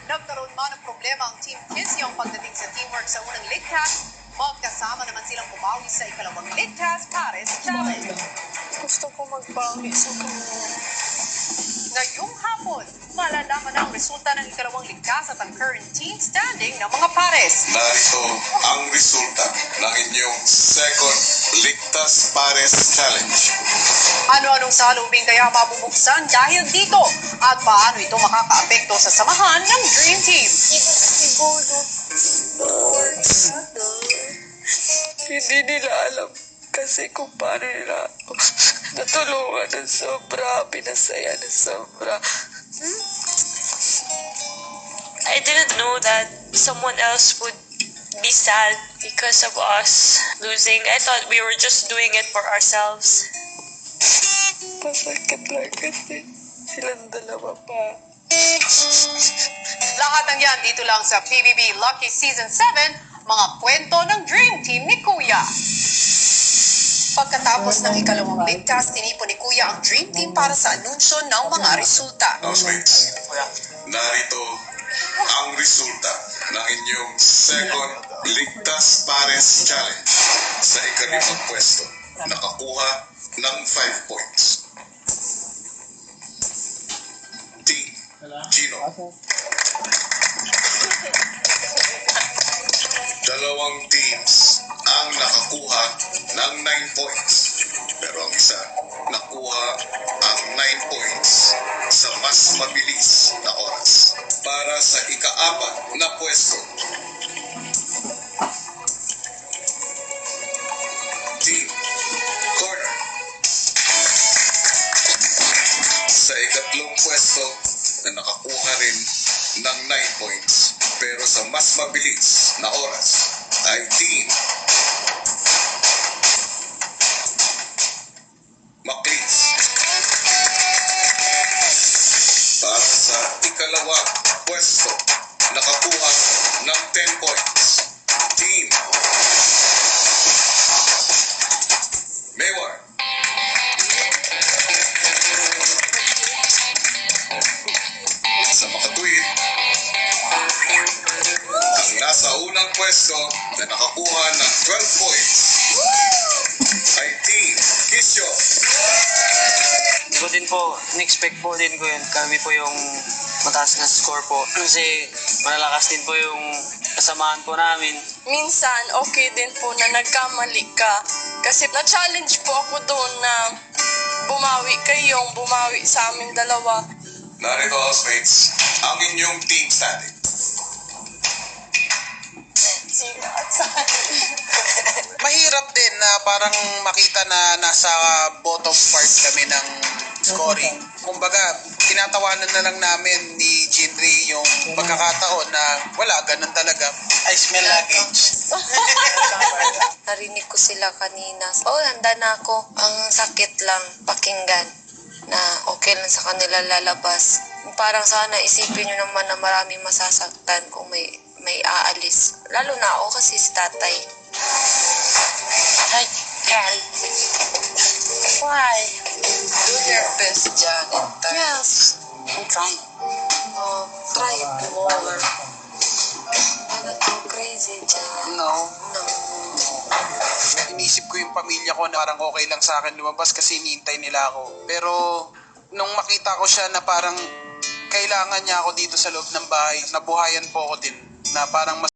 Nagkaroon man ng problema ang Team Kisyong pagdating sa teamwork sa unang League Pass. Magkasama naman silang bumawi sa ikalawang League Pass Pares Challenge. Gusto ko magbawi sa kanya. Ngayong hapon, malalaman ang resulta ng ikalawang ligtas at ang current team standing ng mga pares. Narito ang resulta ng inyong second Ligtas Pares Challenge. Ano-anong salubing kaya mabubuksan dahil dito? At paano ito makakaapekto sa samahan ng Dream Team? Siguro, hindi nila alam kasi kung paano nila ako natulungan ng sobra, pinasaya ng sobra. I didn't know that someone else would be sad because of us losing. I thought we were just doing it for ourselves. Masakit lang kasi silang dalawa pa. Lahat ng yan dito lang sa PBB Lucky Season 7, mga kwento ng Dream Team ni Kuya. Pagkatapos ng ikalawang ligtas, tinipon ni Kuya ang Dream Team para sa anunsyo ng mga resulta. Housemates, narito ang resulta ng inyong second Ligtas Pares Challenge. Sa ikalimang pwesto, nakakuha ng 5 points. Team Gino. Dalawang teams ang nakakuha ng 9 points. Pero ang isa, nakuha ang 9 points sa mas mabilis na oras. Para sa ika-apat na pwesto, Team Corner. Sa ikatlong pwesto na nakakuha rin ng 9 points pero sa mas mabilis na oras ay Team Macleans. Para sa ikalawang pwesto, nakakuha ng 10 points. Team Mayward. Sa makatuwid, ang nasa unang pwesto na nakakuha ng 12 points ay Team Kisyo. Hindi ko din po, in-expect po din ko yun. Kami po yung mataas na score po. Kasi malalakas din po yung kasamahan po namin. Minsan, okay din po na nagkamali ka. Kasi na-challenge po ako doon na bumawi kayong bumawi sa amin dalawa. Narito, housemates, ang inyong team standing. Mahirap din na parang makita na nasa bottom part kami ng scoring. Kumbaga, tinatawanan na lang namin ni Jinri yung pagkakataon na wala, ganun talaga. I smell luggage. Narinig ko sila kanina. Handa na ako. Ang sakit lang pakinggan na okay lang sa kanila lalabas. Parang sana isipin nyo naman na maraming masasaktan kung may aalis. Lalo na ako kasi si tatay. Hi, Cal. Why? Do your best, Janet. Yes. I'm trying. Try it more. You're not too crazy, Jan. No. No. Inisip ko yung pamilya ko na parang okay lang sa akin lumabas kasi hinihintay nila ako. Pero nung makita ko siya na parang kailangan niya ako dito sa loob ng bahay, nabuhayan po ako din na parang mas